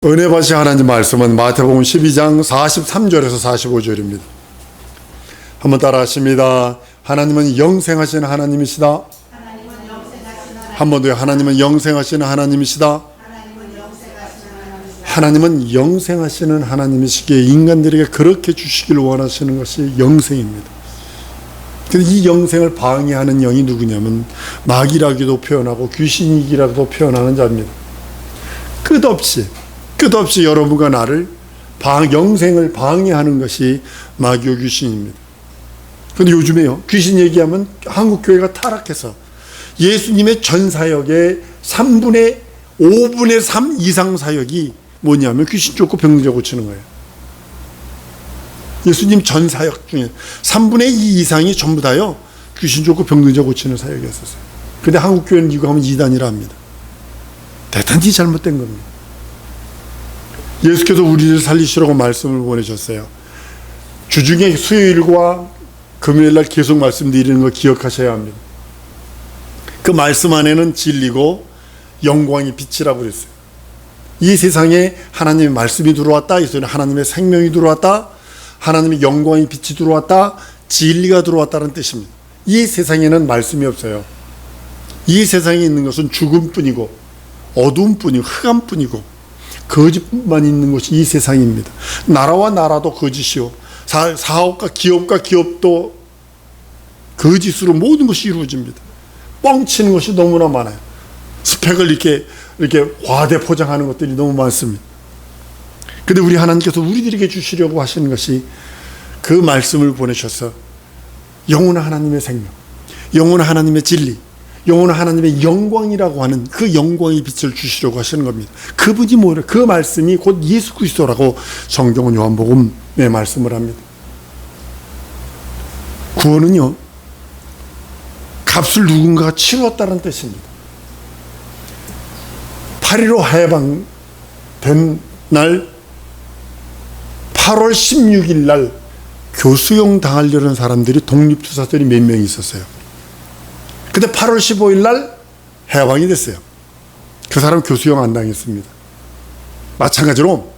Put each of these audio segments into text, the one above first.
은혜 받으신 하나님 말씀은 마태복음 12장 43절에서 45절입니다. 한번 따라 하십니다. 하나님은 영생하시는 하나님이시다. 한 번 더요. 하나님은 영생하시는 하나님이시다. 하나님은 영생하시는 하나님이시기에 인간들에게 그렇게 주시길 원하시는 것이 영생입니다. 근데 이 영생을 방해하는 영이 누구냐면 마귀라기도 표현하고 귀신이기라도 표현하는 자입니다. 끝없이 여러분과 나를 영생을 방해하는 것이 마귀와 귀신입니다. 그런데 요즘에요, 귀신 얘기하면 한국교회가 타락해서 예수님의 전 사역의 5분의 3 이상 사역이 뭐냐면 귀신 쫓고 병자 고치는 거예요. 예수님 전 사역 중에 3분의 2 이상이 전부 다요 귀신 쫓고 병자 고치는 사역이었었어요. 근데 한국교회는 이거 하면 이단이라 합니다. 대단히 잘못된 겁니다. 예수께서 우리를 살리시라고 말씀을 보내셨어요. 주중에 수요일과 금요일날 계속 말씀드리는 거 기억하셔야 합니다. 그 말씀 안에는 진리고 영광이 빛이라고 그랬어요. 이 세상에 하나님의 말씀이 들어왔다, 이 소리는 하나님의 생명이 들어왔다, 하나님의 영광이 빛이 들어왔다, 진리가 들어왔다는 뜻입니다. 이 세상에는 말씀이 없어요. 이 세상에 있는 것은 죽음뿐이고 어두움뿐이고 흑암뿐이고 거짓만 있는 것이 이 세상입니다. 나라와 나라도 거짓이요, 사업과 기업도 거짓으로 모든 것이 이루어집니다. 뻥치는 것이 너무나 많아요. 스펙을 이렇게 과대 포장하는 것들이 너무 많습니다. 그런데 우리 하나님께서 우리들에게 주시려고 하시는 것이 그 말씀을 보내셔서 영원한 하나님의 생명, 영원한 하나님의 진리, 영원한 하나님의 영광이라고 하는 그 영광의 빛을 주시려고 하시는 겁니다. 그분이 뭐래? 그 말씀이 곧 예수 그리스도라고 성경은 요한복음에 말씀을 합니다. 구원은요, 값을 누군가가 치렀다는 뜻입니다. 8.15 해방된 날 8월 16일 날 교수형 당하려는 사람들이 독립투사들이 몇 명이 있었어요. 근데 8월 15일 날 해방이 됐어요. 그 사람 교수형 안 당했습니다. 마찬가지로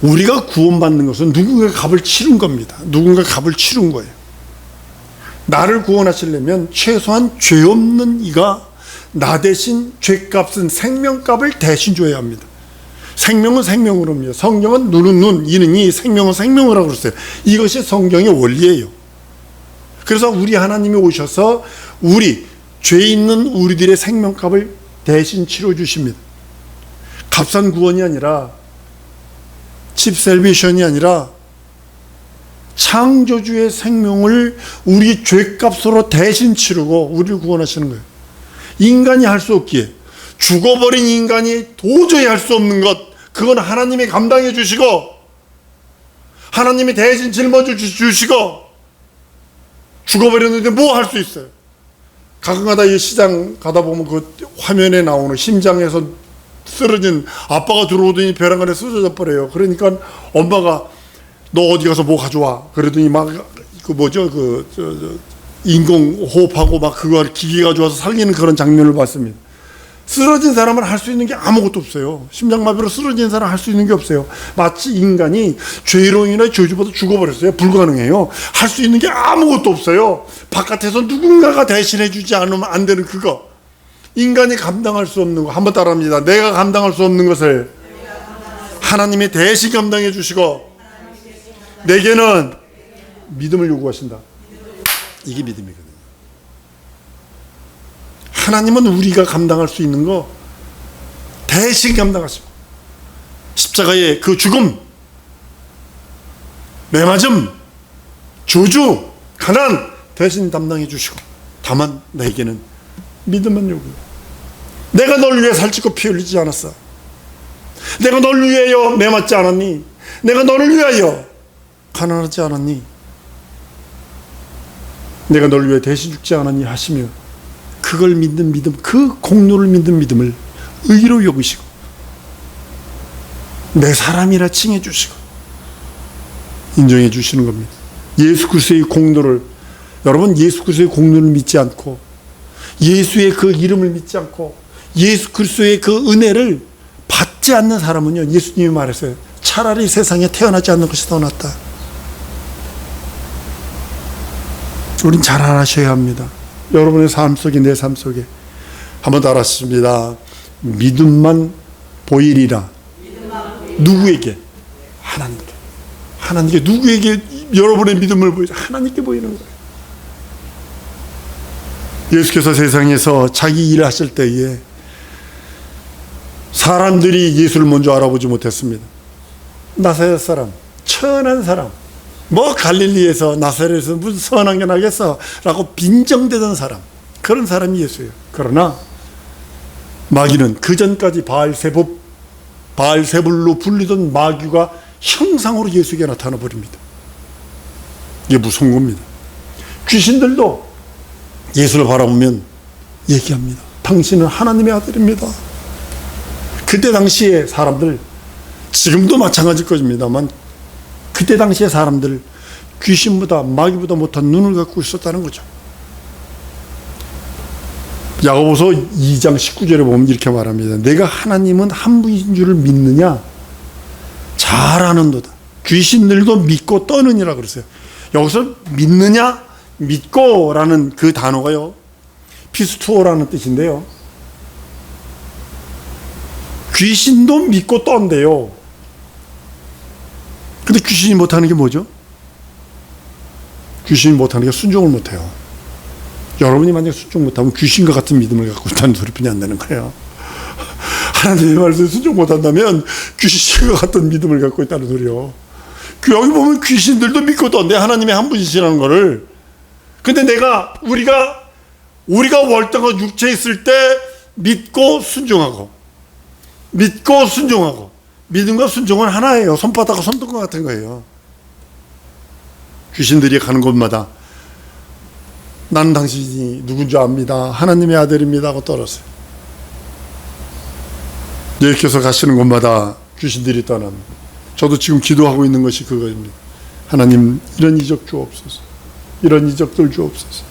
우리가 구원받는 것은 누군가 값을 치른 겁니다. 누군가 값을 치른 거예요. 나를 구원하시려면 최소한 죄 없는 이가 나 대신 죄값은 생명값을 대신 줘야 합니다. 생명은 생명으로 합니다. 성경은 눈은 눈, 이는 이, 생명은 생명이라고 그랬어요. 이것이 성경의 원리예요. 그래서 우리 하나님이 오셔서 죄 있는 우리들의 생명값을 대신 치러주십니다. 값싼 구원이 아니라, 칩 셀베이션이 아니라 창조주의 생명을 우리 죄값으로 대신 치르고 우리를 구원하시는 거예요. 인간이 할 수 없기에, 죽어버린 인간이 도저히 할 수 없는 것, 그건 하나님이 감당해 주시고 하나님이 대신 짊어져 주시고, 죽어버렸는데 뭐 할 수 있어요? 가끔가다 이 시장 가다 보면 그 화면에 나오는 심장에서 쓰러진 아빠가 들어오더니 벼랑 안에 쓰러져 버려요. 그러니까 엄마가 너 어디 가서 뭐 가져와. 그러더니 막 인공호흡하고 막 그거 기계 가져와서 살리는 그런 장면을 봤습니다. 쓰러진 사람은 할 수 있는 게 아무것도 없어요. 심장마비로 쓰러진 사람은 할 수 있는 게 없어요. 마치 인간이 죄로 인해 저주받아 죽어버렸어요. 불가능해요. 할 수 있는 게 아무것도 없어요. 바깥에서 누군가가 대신해 주지 않으면 안 되는 그거. 인간이 감당할 수 없는 거. 한번 따라합니다. 내가 감당할 수 없는 것을 하나님이 대신 감당해 주시고 내게는 믿음을 요구하신다. 이게 믿음이거든요. 하나님은 우리가 감당할 수 있는 거 대신 감당하시고, 십자가의 그 죽음, 매맞음, 저주, 가난 대신 담당해 주시고, 다만 내게는 믿음만 요구해. 내가 널 위해 살찌고 피 흘리지 않았어. 내가 널 위하여 매맞지 않았니? 내가 너를 위하여 가난하지 않았니? 내가 널 위해 대신 죽지 않았니? 하시며 그걸 믿는 믿음, 그 공로를 믿는 믿음을 의로 여기시고 내 사람이라 칭해 주시고 인정해 주시는 겁니다. 예수 그리스도의 공로를, 여러분 예수 그리스도의 공로를 믿지 않고 예수의 그 이름을 믿지 않고 예수 그리스도의 그 은혜를 받지 그러지 않는 사람은요, 예수님이 말했어요. 차라리 세상에 태어나지 않는 것이 더 낫다. 우린 잘 알아셔야 합니다. 여러분의 삶 속에, 내 삶 속에. 한번 더 알았습니다. 믿음만 보이리라. 누구에게? 하나님께. 하나님께. 누구에게 여러분의 믿음을 보이죠? 하나님께 보이는 거예요. 예수께서 세상에서 자기 일을 하실 때에 사람들이 예수를 먼저 알아보지 못했습니다. 나사렛 사람, 천한 사람, 뭐 갈릴리에서 나사렛에서 무슨 선한 게 나겠어 라고 빈정대던 사람, 그런 사람이 예수예요. 그러나 마귀는 그 전까지 바알세불로 불리던 마귀가 형상으로 예수에게 나타나 버립니다. 이게 무서운 겁니다. 귀신들도 예수를 바라보면 얘기합니다. 당신은 하나님의 아들입니다. 그때 당시에 사람들, 지금도 마찬가지일 것입니다만 그때 당시에 사람들 귀신보다 마귀보다 못한 눈을 갖고 있었다는 거죠. 야고보서 2장 19절에 보면 이렇게 말합니다. 내가 하나님은 한 분인 줄을 믿느냐? 잘 아는도다. 귀신들도 믿고 떠느니라 그랬어요. 여기서 믿느냐? 믿고라는 그 단어가요, 피스투오라는 뜻인데요. 귀신도 믿고 떤대요. 근데 귀신이 못하는 게 뭐죠? 귀신이 못하는 게 순종을 못해요. 여러분이 만약에 순종 못하면 귀신과 같은 믿음을 갖고 있다는 소리뿐이 안 되는 거예요. 하나님의 말씀에 순종 못한다면 귀신과 같은 믿음을 갖고 있다는 소리요. 여기 보면 귀신들도 믿고 떤대, 하나님의 한 분이시라는 거를. 근데 우리가 월등한 육체에 있을 때 믿고 순종하고, 믿음과 순종은 하나예요. 손바닥과 손등과 같은 거예요. 귀신들이 가는 곳마다 나는 당신이 누군지 압니다. 하나님의 아들입니다 하고 떨었어요. 예수께서 가시는 곳마다 귀신들이 떠납니다. 저도 지금 기도하고 있는 것이 그거입니다. 하나님, 이런 이적 주옵소서. 이런 이적들 주옵소서.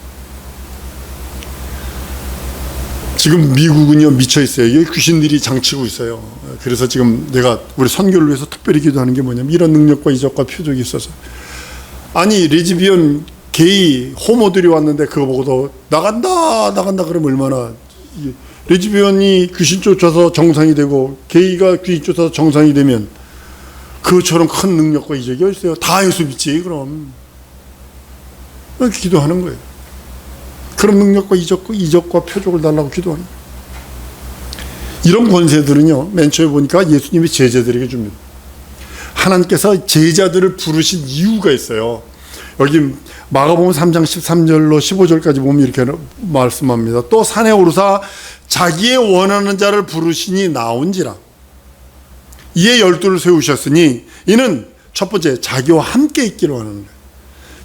지금 미국은요, 미쳐 있어요. 이게 귀신들이 장치고 있어요. 그래서 지금 내가 우리 선교를 위해서 특별히 기도하는 게 뭐냐면 이런 능력과 이적과 표적이 있어서. 아니, 레즈비언, 게이, 호모들이 왔는데 그거 보고도 나간다 그러면 얼마나. 레즈비언이 귀신 쫓아서 정상이 되고 게이가 귀신 쫓아서 정상이 되면 그것처럼 큰 능력과 이적이 있어요. 다 예수 믿지 그럼. 이렇게 기도하는 거예요. 그런 능력과 이적과 표적을 달라고 기도하는 거예요. 이런 권세들은요, 맨 처음에 보니까 예수님이 제자들에게 줍니다. 하나님께서 제자들을 부르신 이유가 있어요. 여기 마가복음 3장 13절로 15절까지 보면 이렇게 말씀합니다. 또 산에 오르사 자기의 원하는 자를 부르시니 나온지라. 이에 12를 세우셨으니 이는 첫 번째, 자기와 함께 있기를 원하는 거예요.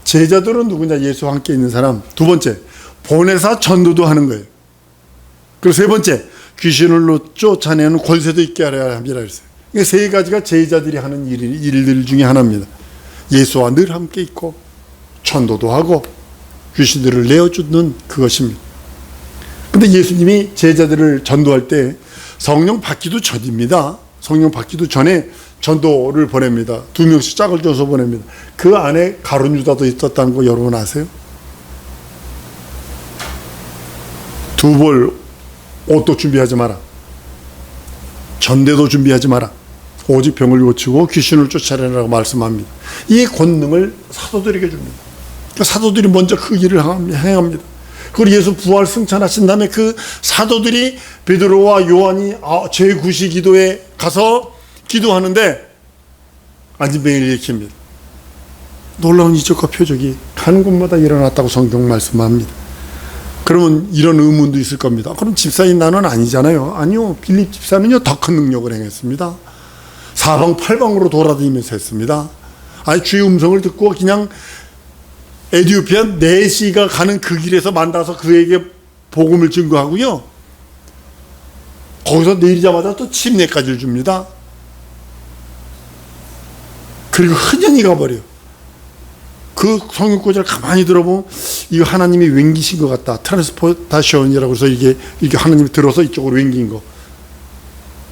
제자들은 누구냐? 예수와 함께 있는 사람. 두 번째, 보내사 전도도 하는 거예요. 그리고 세 번째, 귀신을 쫓아내는 권세도 있게 하려 함이라 했어요. 그러니까 세 가지가 제자들이 하는 일들 중에 하나입니다. 예수와 늘 함께 있고 전도도 하고 귀신들을 내어주는 그것입니다. 근데 예수님이 제자들을 전도할 때 성령 받기도 전입니다. 성령 받기도 전에 전도를 보냅니다. 2명씩 짝을 줘서 보냅니다. 그 안에 가룟 유다도 있었다는 거 여러분 아세요? 두 벌 옷도 준비하지 마라. 전대도 준비하지 마라. 오직 병을 고치고 귀신을 쫓아내라고 말씀합니다. 이 권능을 사도들에게 줍니다. 사도들이 먼저 그 일을 행합니다. 그리고 예수 부활 승천하신 다음에 그 사도들이 베드로와 요한이 제9시 기도에 가서 기도하는데 안진뱅이를 일으킵니다. 놀라운 이적과 표적이 가는 곳마다 일어났다고 성경 말씀합니다. 그러면 이런 의문도 있을 겁니다. 그럼 집사인 나는 아니잖아요. 아니요. 빌립 집사는요, 더 큰 능력을 행했습니다. 사방팔방으로 돌아다니면서 했습니다. 아니, 주의 음성을 듣고 그냥 에티오피아 네시가 가는 그 길에서 만나서 그에게 복음을 증거하고요. 거기서 내리자마자 또 침례까지 줍니다. 그리고 흔연히 가버려요. 그 성경 구절을 가만히 들어보면 이거 하나님이 왠기신 것 같다. 트랜스포타션이라고 해서 이게 하나님이 들어서 이쪽으로 왠긴 거.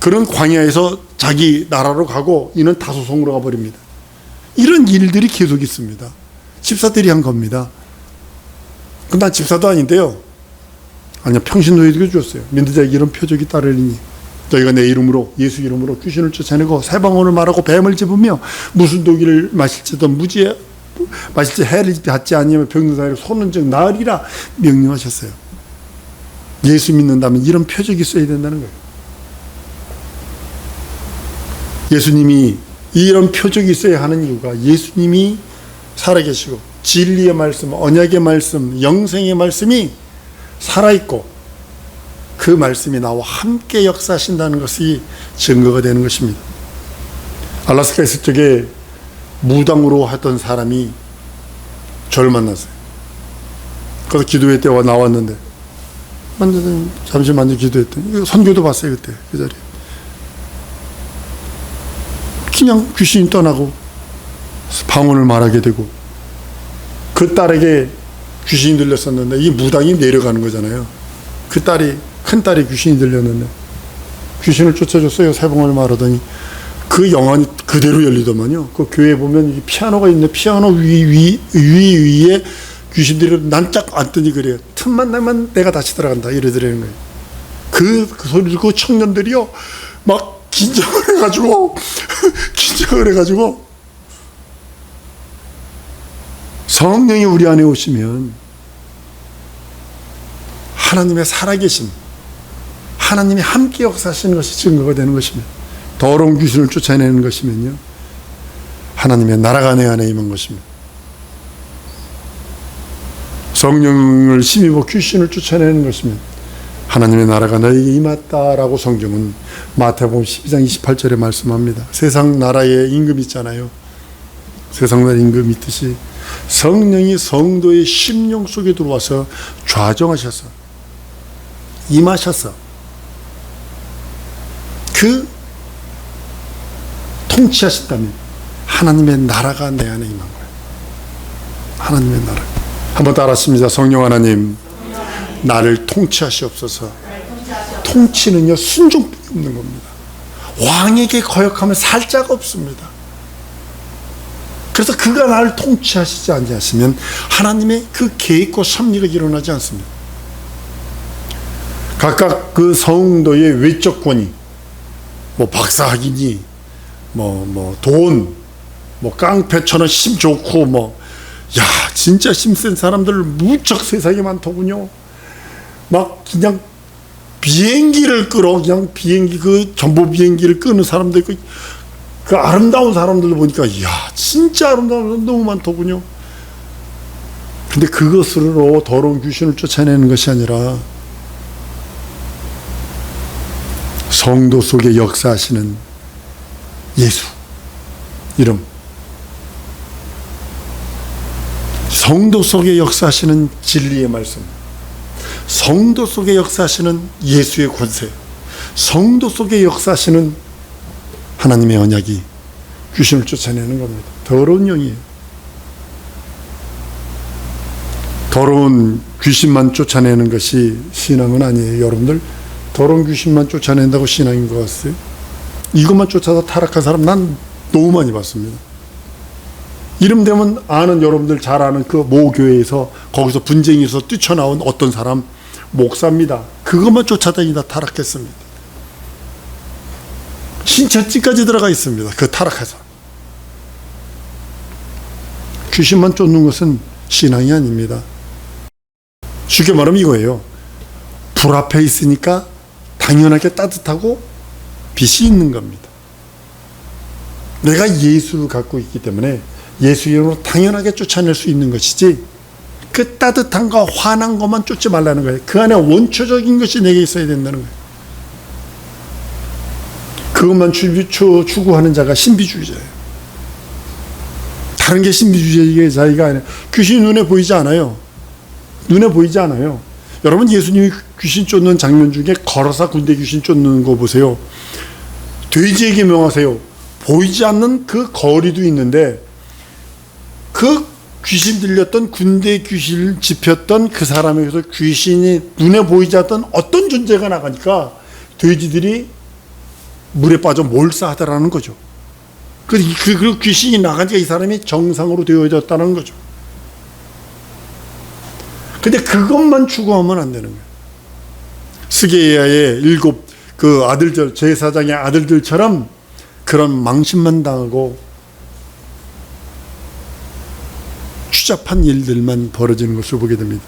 그런 광야에서 자기 나라로 가고 이는 다소송으로 가버립니다. 이런 일들이 계속 있습니다. 집사들이 한 겁니다. 근데 난 집사도 아닌데요. 아니요, 평신도에게 주었어요. 믿는 자에게 이런 표적이 따르리니 너희가 내 이름으로, 예수 이름으로 귀신을 쫓아내고 새 방언을 말하고 뱀을 집으며 무슨 독일을 마실지도 마실지 해를 받지 아니하면 병든 사람을 손은 즉 나으리라 명령하셨어요. 예수 믿는다면 이런 표적이 있어야 된다는 거예요. 예수님이 이런 표적이 있어야 하는 이유가 예수님이 살아계시고 진리의 말씀, 언약의 말씀, 영생의 말씀이 살아있고 그 말씀이 나와 함께 역사하신다는 것이 증거가 되는 것입니다. 알래스카에 있을 적에 무당으로 했던 사람이 저를 만났어요. 그래서 기도회 때 나왔는데 잠시 만져 기도했더니 선교도 봤어요. 그때 그 자리에 그냥 귀신이 떠나고 방언을 말하게 되고 그 딸에게 귀신이 들렸었는데 이 무당이 내려가는 거잖아요. 그 딸이 큰딸이 귀신이 들렸는데 귀신을 쫓아줬어요. 새 방언을 말하더니 그 영안이 그대로 열리더만요. 그 교회에 보면 피아노가 있는데 피아노 위에 귀신들이 난짝 앉더니 그래요. 틈만 나면 내가 다시 들어간다 이러더라는 거예요. 그 소리 듣고 청년들이요 막 긴장을 해가지고 성령이 우리 안에 오시면 하나님의 살아계심, 하나님이 함께 역사하시는 것이 증거가 되는 것이며 더러운 귀신을 쫓아내는 것이면요 하나님의 나라가 내 안에 임한 것입니다. 성령을 힘입어 귀신을 쫓아내는 것이면 하나님의 나라가 너에게 임했다라고 성경은 마태복음 12장 28절에 말씀합니다. 세상 나라에 임금 있잖아요. 세상 나라에 임금 있듯이 성령이 성도의 심령 속에 들어와서 좌정하셔서 임하셔서 그 통치하신다면 하나님의 나라가 내 안에 임한 거예요. 하나님의 나라. 한번 따라하십니다. 성령 하나님, 나를 통치하시옵소서. 통치는요 순종뿐이 없는 겁니다. 왕에게 거역하면 살짝 없습니다. 그래서 그가 나를 통치하시지 아니하시면 하나님의 그 계획과 섭리가 일어나지 않습니다. 각각 그 성도의 외적 권위, 박사학위니, 돈, 깡패처럼 힘 좋고, 진짜 힘센 사람들 무척 세상에 많더군요. 막 그냥 비행기를 끌어, 그 전보 비행기를 끄는 사람도 있고, 그 아름다운 사람들도 보니까, 진짜 아름다운 사람 너무 많더군요. 근데 그것으로 더러운 귀신을 쫓아내는 것이 아니라, 성도 속에 역사하시는 예수 이름, 성도 속에 역사하시는 진리의 말씀, 성도 속에 역사하시는 예수의 권세, 성도 속에 역사하시는 하나님의 언약이 귀신을 쫓아내는 겁니다. 더러운 영이에요. 더러운 귀신만 쫓아내는 것이 신앙은 아니에요. 여러분들 더러운 귀신만 쫓아낸다고 신앙인 것 같아요? 이것만 쫓아서 타락한 사람 난 너무 많이 봤습니다. 이름 되면 아는, 여러분들 잘 아는 그 모 교회에서 거기서 분쟁에서 뛰쳐나온 어떤 사람 목사입니다. 그것만 쫓아다니다 타락했습니다. 신천지까지 들어가 있습니다. 그 타락해서. 귀신만 쫓는 것은 신앙이 아닙니다. 쉽게 말하면 이거예요. 불 앞에 있으니까 당연하게 따뜻하고 빛이 있는 겁니다. 내가 예수를 갖고 있기 때문에 예수 이름으로 당연하게 쫓아낼 수 있는 것이지, 그 따뜻함과 환한 것만 쫓지 말라는 거예요. 그 안에 원초적인 것이 내게 있어야 된다는 거예요. 그것만 추구하는 자가 신비주의자예요. 다른 게 신비주의자가 아니에요. 귀신이 눈에 보이지 않아요. 눈에 보이지 않아요. 여러분, 예수님이 귀신 쫓는 장면 중에 거라사 군대 귀신 쫓는 거 보세요. 돼지에게 명하세요. 보이지 않는 그 거리도 있는데, 그 귀신 들렸던 군대 귀신을 짚혔던 그 사람에게서 귀신이 눈에 보이지 않던 어떤 존재가 나가니까 돼지들이 물에 빠져 몰사하더라는 거죠. 그 귀신이 나가니까 이 사람이 정상으로 되어졌다는 거죠. 근데 그것만 추구하면 안 되는 거예요. 스게야의 7 그 아들들, 제사장의 아들들처럼 그런 망신만 당하고 추잡한 일들만 벌어지는 것을 보게 됩니다.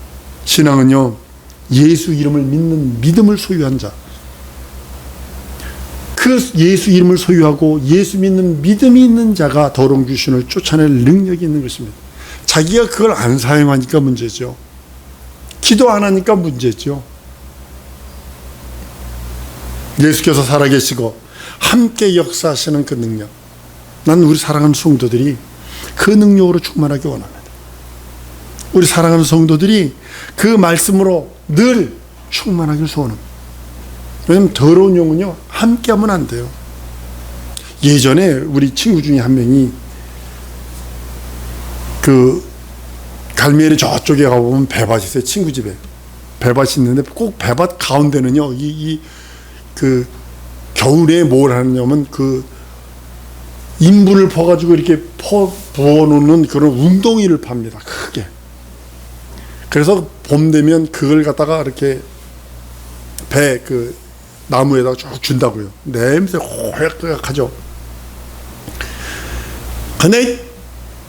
신앙은요, 예수 이름을 믿는 믿음을 소유한 자, 그 예수 이름을 소유하고 예수 믿는 믿음이 있는 자가 더러운 귀신을 쫓아낼 능력이 있는 것입니다. 자기가 그걸 안 사용하니까 문제죠. 기도 안 하니까 문제죠. 예수께서 살아계시고 함께 역사하시는 그 능력, 난 우리 사랑하는 성도들이 그 능력으로 충만하기 원합니다. 우리 사랑하는 성도들이 그 말씀으로 늘 충만하길 소원합니다. 왜냐하면 더러운 영은요, 함께하면 안 돼요. 예전에 우리 친구 중에 한 명이 그 갈매리 저쪽에 가보면 배밭이 있어요. 친구 집에 배밭이 있는데 꼭 배밭 가운데는요, 그 겨울에 뭘 하느냐면 그 인분을 퍼가지고 이렇게 부어놓는 그런 웅덩이를 팝니다. 크게. 그래서 봄 되면 그걸 갖다가 이렇게 그 나무에다가 쭉 준다고요. 냄새 호약호약하죠. 근데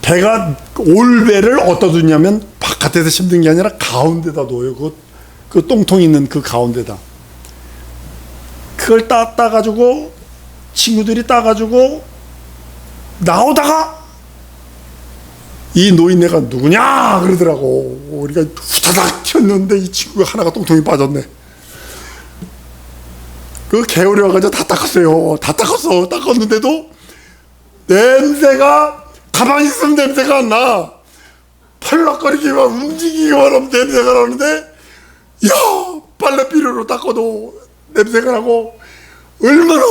배가 올배를 어디다 두냐면 바깥에서 심는 게 아니라 가운데다 놓아요. 그 똥통 있는 그 가운데다. 그걸 따가지고 친구들이 따가지고 나오다가 이 노인네가 누구냐 그러더라고. 우리가 후다닥 튀었는데 이 친구가 하나가 똥통이 빠졌네. 그 개울에 와가지고 다 닦았어요. 다 닦았는데도 냄새가, 가만히 있으면 냄새가 안 나. 펄럭거리기만 움직이기만 하면 냄새가 나는데, 야, 빨래비누로 닦아도 냄새가 나고, 얼마나,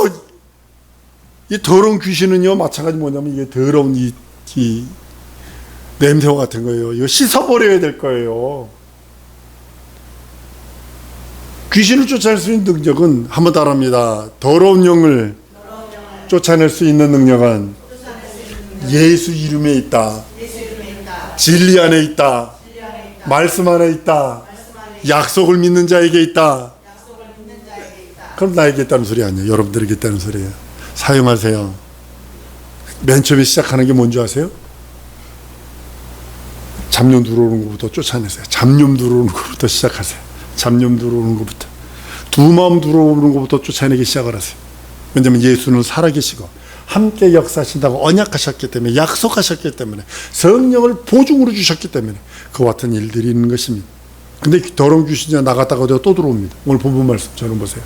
이 더러운 귀신은요, 마찬가지 뭐냐면 이게 더러운 이 냄새와 같은 거예요. 이거 씻어버려야 될 거예요. 귀신을 쫓아낼 수 있는 능력은, 한번 따라합니다. 더러운 영을 쫓아낼 수 있는 능력은 예수 이름에 있다. 진리 안에 있다. 말씀 안에 있다. 약속을 믿는 자에게 있다. 그럼 나에게 있다는 소리 아니에요. 여러분들에게 있다는 소리예요. 사용하세요. 맨 처음에 시작하는 게 뭔지 아세요? 잡념 들어오는 것부터 쫓아내세요. 잡념 들어오는 것부터 시작하세요. 잡념 들어오는 것부터. 두 마음 들어오는 것부터 쫓아내기 시작을 하세요. 왜냐하면 예수는 살아계시고 함께 역사하신다고 언약하셨기 때문에, 약속하셨기 때문에, 성령을 보증으로 주셨기 때문에 그와 같은 일들이 있는 것입니다. 근데 더러운 귀신이 나갔다가 또 들어옵니다. 오늘 본문 말씀처럼 보세요.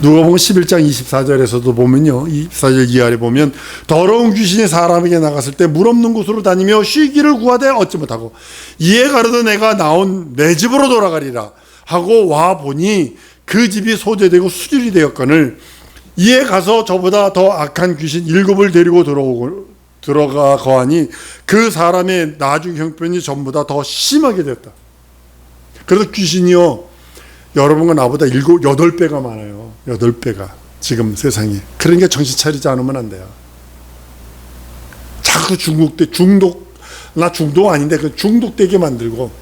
누가복음 11장 24절에서도 보면요, 24절 이하에 보면 더러운 귀신이 사람에게 나갔을 때 물 없는 곳으로 다니며 쉬기를 구하되 얻지 못하고 이에 가로되 내가 나온 내 집으로 돌아가리라 하고 와 보니 그 집이 소재되고 수질이 되었거늘 이에 가서 저보다 더 악한 귀신 7을 데리고 들어가 거하니 그 사람의 나중 형편이 전보다 더 심하게 되었다. 그래서 귀신이요, 여러분과 나보다 8배가 많아요. 8배가 지금 세상에. 그러니까 정신 차리지 않으면 안 돼요. 자꾸 나 중독 아닌데 그 중독되게 만들고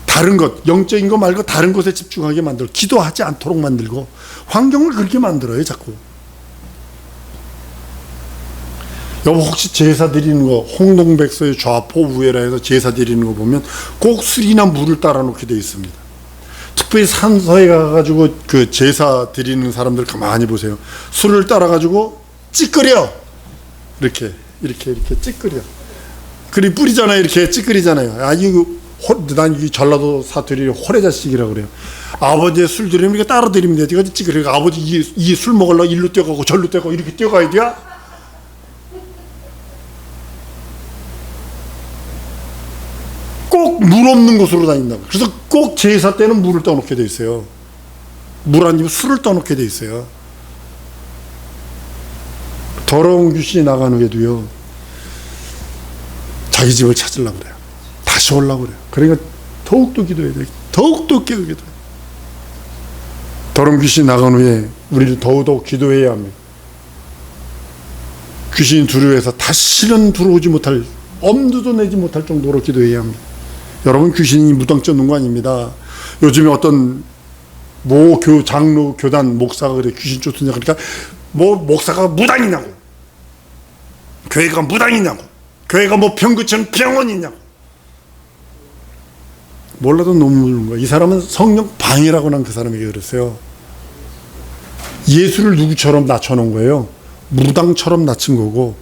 다른 것, 영적인 거 말고 다른 것에 집중하게 만들고 기도하지 않도록 만들고 환경을 그렇게 만들어요, 자꾸. 여보, 혹시 제사 드리는 거, 홍동백서의 좌포 우회라 해서 제사 드리는 거 보면 꼭 술이나 물을 따라 놓게 되어 있습니다. 특별히 산서에 가가지고 그 제사 드리는 사람들 가만히 보세요. 술을 따라가지고 찌끄려. 이렇게 찌끄려. 그리 뿌리잖아요. 이렇게 찌끄리잖아요. 난 이 전라도 사투리 호래자식이라고 그래요. 아버지의 술 드리면 이렇게 따라 드리면 되지. 이거 찌끄려. 아버지 이 술 먹으려고 일로 뛰어가고 절로 뛰어가고 이렇게 뛰어가야 돼요? 꼭 물 없는 곳으로 다닌다고. 그래서 꼭 제사 때는 물을 떠놓게 돼 있어요. 물 아니면 술을 떠놓게 돼 있어요. 더러운 귀신이 나가는 게도요, 자기 집을 찾으려고 그래요. 다시 오려고 그래요. 그러니까 더욱더 기도해야 돼요. 더욱더 깨우게 돼요. 더러운 귀신이 나간 후에 우리는 더더욱 기도해야 합니다. 귀신이 두려워해서 다시는 들어오지 못할, 엄두도 내지 못할 정도로 기도해야 합니다. 여러분, 귀신이 무당 쫓는 거 아닙니다. 요즘에 어떤 장로, 교단, 목사가 그래, 귀신 쫓느냐. 그러니까, 목사가 무당이냐고. 교회가 무당이냐고. 교회가 병 고치는 병원이냐고. 몰라도 너무 모르는 거야. 이 사람은 성령 방해라고 난 그 사람에게 그랬어요. 예수를 누구처럼 낮춰놓은 거예요? 무당처럼 낮춘 거고,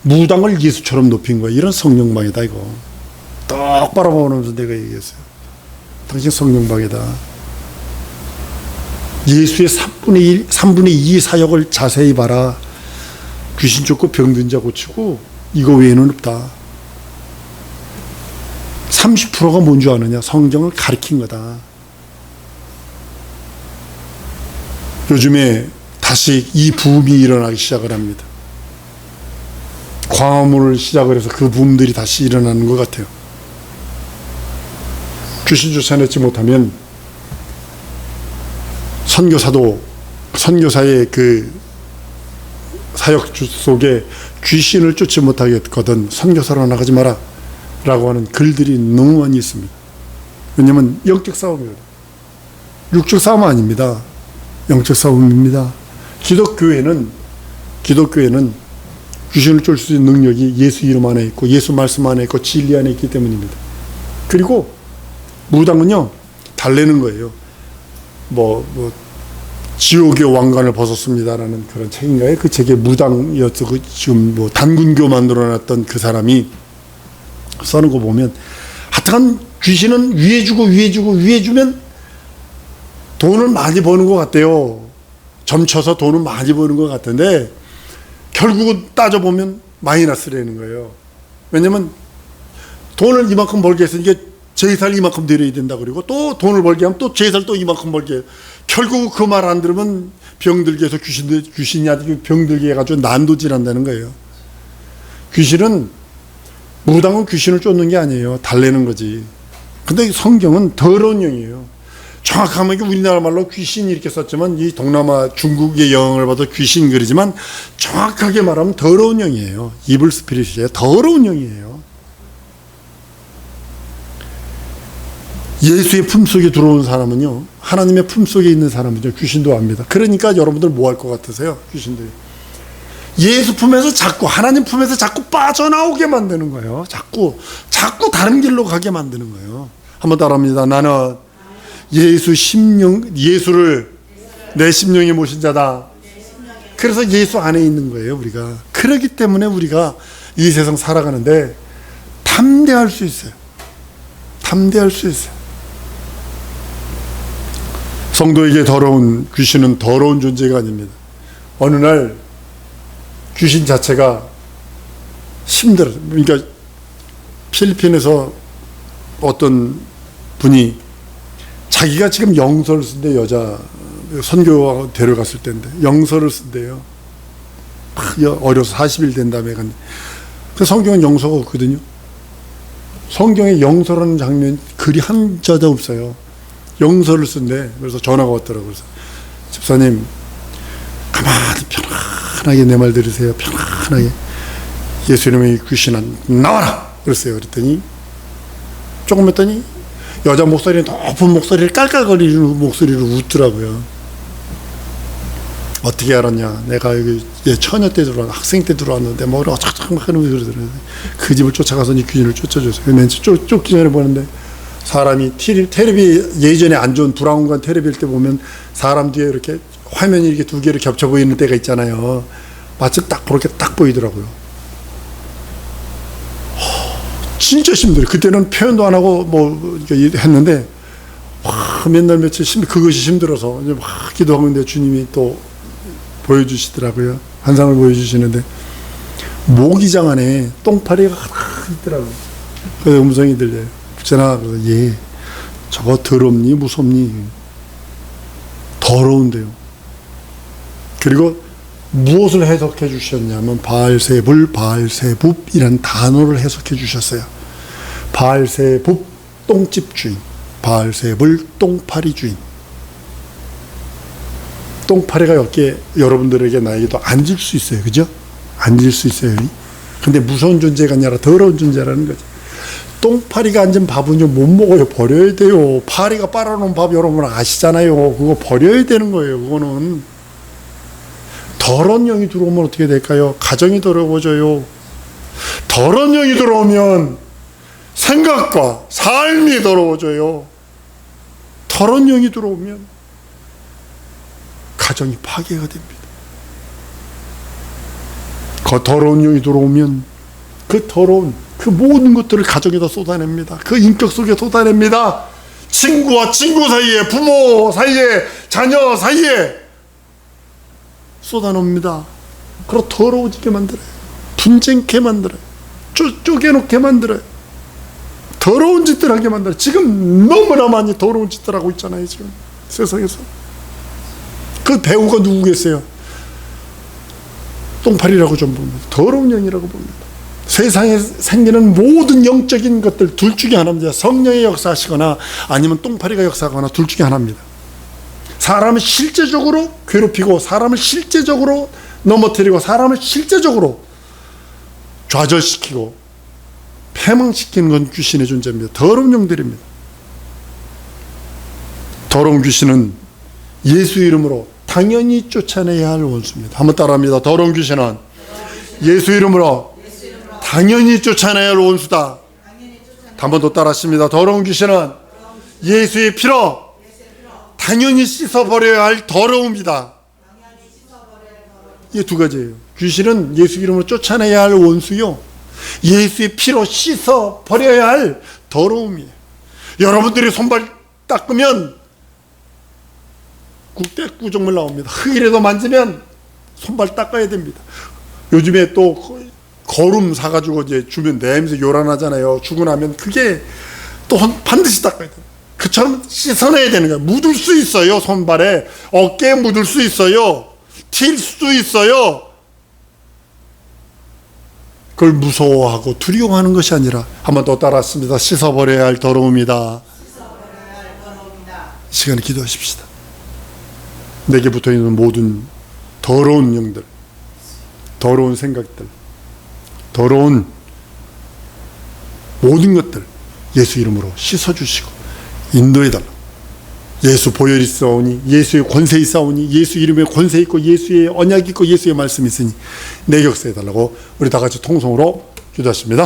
무당을 예수처럼 높인 거예요. 이런 성령 방해다, 이거. 똑바로 보면서 내가 얘기했어요. 당신 성령 방해다. 예수의 3분의 2 사역을 자세히 봐라. 귀신 쫓고 병든 자 고치고 이거 외에는 없다. 30%가 뭔 줄 아느냐? 성경을 가리킨 거다. 요즘에 다시 이 붐이 일어나기 시작을 합니다. 광화문을 시작을 해서 그 붐들이 다시 일어나는 것 같아요. 귀신 쫓아내지 못하면 선교사의 그 사역 속에 귀신을 쫓지 못하겠거든 선교사로 나가지 마라 라고 하는 글들이 너무 많이 있습니다. 왜냐하면 영적 싸움이거든. 육적 싸움 아닙니다. 영적 싸움입니다. 기독교회는 귀신을 쫓을 수 있는 능력이 예수 이름 안에 있고 예수 말씀 안에 있고 진리 안에 있기 때문입니다. 그리고 무당은요, 달래는 거예요. 지옥의 왕관을 벗었습니다라는 그런 책인가요? 그 책에 무당이었어. 지금 단군교 만들어놨던 그 사람이 써는 거 보면, 하여튼 귀신은 위에 주면 돈을 많이 버는 것 같대요. 점쳐서 돈을 많이 버는 것 같은데, 결국은 따져보면 마이너스라는 거예요. 왜냐면 돈을 이만큼 벌게 했으니까 제사를 이만큼 드려야 된다. 그리고 또 돈을 벌게 하면 또 제사를 또 이만큼 벌게 해요. 결국 그 말 안 들으면 병들게 해서 귀신이 아주 병들게 해가지고 난도질한다는 거예요. 무당은 귀신을 쫓는 게 아니에요. 달래는 거지. 근데 성경은 더러운 영이에요. 정확하면 우리나라 말로 귀신 이렇게 썼지만 이 동남아 중국의 영을 봐도 귀신 그러지만 정확하게 말하면 더러운 영이에요. 이블 스피릿이에요. 더러운 영이에요. 예수의 품속에 들어온 사람은요, 하나님의 품속에 있는 사람은요, 귀신도 압니다. 그러니까 여러분들 뭐 할 것 같으세요? 귀신들이 예수 품에서 하나님 품에서 자꾸 빠져나오게 만드는 거예요. 자꾸 다른 길로 가게 만드는 거예요. 한번 따라합니다. 나는 예수를 내 심령에 모신 자다. 그래서 예수 안에 있는 거예요, 우리가. 그렇기 때문에 우리가 이 세상 살아가는데 담대할 수 있어요. 담대할 수 있어요. 성도에게 더러운 귀신은 더러운 존재가 아닙니다. 어느 날 귀신 자체가 힘들어요. 그러니까 필리핀에서 어떤 분이 자기가 지금 영서를 쓴대. 여자 선교 데려갔을 때인데 영서를 쓴대요. 어려서 40일 된 다음에 갔는데, 그 성경은 영서가 없거든요. 성경에 영서라는 장면 글이 한 자도 없어요. 영서를 쓴대. 그래서 전화가 왔더라고요. 그래서 집사님, 가만히 편안하게 내 말 들으세요. 편안하게. 예수 이름의 귀신아 나와라! 그랬어요. 그랬더니 조금 했더니 여자 목소리, 높은 목소리를 깔깔거리는 목소리로 웃더라고요. 어떻게 알았냐? 내가 여기 처녀 때 학생 때 들어왔는데 어쩌고 하는 그러더라고요. 그 집을 쫓아가서 이 귀신을 쫓아줬어요. 맨 쫓기 전에 보는데 사람이 텔레비, 예전에 안 좋은 브라운관 텔레비일 때 보면 사람 뒤에 이렇게 화면이 이렇게 두 개로 겹쳐 보이는 때가 있잖아요. 마침 딱 그렇게 딱 보이더라고요. 진짜 힘들어요. 그때는 표현도 안 하고 했는데 맨날 며칠 그것이 힘들어서 이제 막 기도하는데 주님이 또 보여주시더라고요. 환상을 보여주시는데 모기장 안에 똥파리가 하나 있더라고요. 그래서 음성이 들려요. 붙잖아. 그래서 예, 저거 더럽니 무섭니? 더러운데요. 그리고 무엇을 해석해 주셨냐면 바알세불이라는 단어를 해석해 주셨어요. 바알세불 똥집 주인, 바알세불 똥파리 주인. 똥파리가 여기에 여러분들에게 나에게도 앉을 수 있어요. 그죠? 앉을 수 있어요. 근데 무서운 존재가 아니라 더러운 존재라는 거죠. 똥파리가 앉은 밥은요, 못 먹어요. 버려야 돼요. 파리가 빨아놓은 밥 여러분 아시잖아요. 그거 버려야 되는 거예요. 그거는. 더러운 영이 들어오면 어떻게 될까요? 가정이 더러워져요. 더러운 영이 들어오면 생각과 삶이 더러워져요. 더러운 영이 들어오면 가정이 파괴가 됩니다. 그 더러운 영이 들어오면 그 더러운 그 모든 것들을 가정에다 쏟아냅니다. 그 인격 속에 쏟아냅니다. 친구와 친구 사이에, 부모 사이에, 자녀 사이에 쏟아놉니다. 그리고 더러워지게 만들어요. 분쟁케 만들어요. 쪼개놓게 만들어요. 더러운 짓들 하게 만들어요. 지금 너무나 많이 더러운 짓들 하고 있잖아요. 지금 세상에서. 그 배우가 누구겠어요? 똥파리라고 좀 봅니다. 더러운 영이라고 봅니다. 세상에 생기는 모든 영적인 것들 둘 중에 하나입니다. 성령의 역사하시거나 아니면 똥파리가 역사하거나 둘 중에 하나입니다. 사람을 실제적으로 괴롭히고 사람을 실제적으로 넘어뜨리고 사람을 실제적으로 좌절시키고 패망시키는 건 귀신의 존재입니다. 더러운 영들입니다. 더러운 귀신은 예수 이름으로 당연히 쫓아내야 할 원수입니다. 한번 따라합니다. 더러운 귀신은 예수 이름으로 당연히 쫓아내야 할 원수다. 한 번 더 따라하십니다. 더러운 귀신은 예수의 피로 당연히 씻어버려야 할 더러움이다. 이게 두 가지예요. 귀신은 예수 이름으로 쫓아내야 할 원수요, 예수의 피로 씻어버려야 할 더러움이에요. 여러분들이 손발 닦으면 구정물 나옵니다. 흙이라도 만지면 손발 닦아야 됩니다. 요즘에 또 거름 사가지고 이제 주면 냄새 요란하잖아요. 주고 나면 그게 또 반드시 닦아야 돼요. 그처럼 씻어내야 되는 거예요. 묻을 수 있어요. 손발에 어깨에 묻을 수 있어요. 튈 수도 있어요. 그걸 무서워하고 두려워하는 것이 아니라 한 번 더 따라했습니다. 씻어버려야 할 더러움이다. 이 시간에 기도하십시다. 내게 붙어있는 모든 더러운 영들, 더러운 생각들, 더러운 모든 것들 예수 이름으로 씻어주시고 인도해달라. 예수 보혈이 있사오니, 예수의 권세 있사오니, 예수 이름에 권세 있고 예수의 언약이 있고 예수의 말씀이 있으니 내 역사해달라고 우리 다 같이 통성으로 기도하십니다.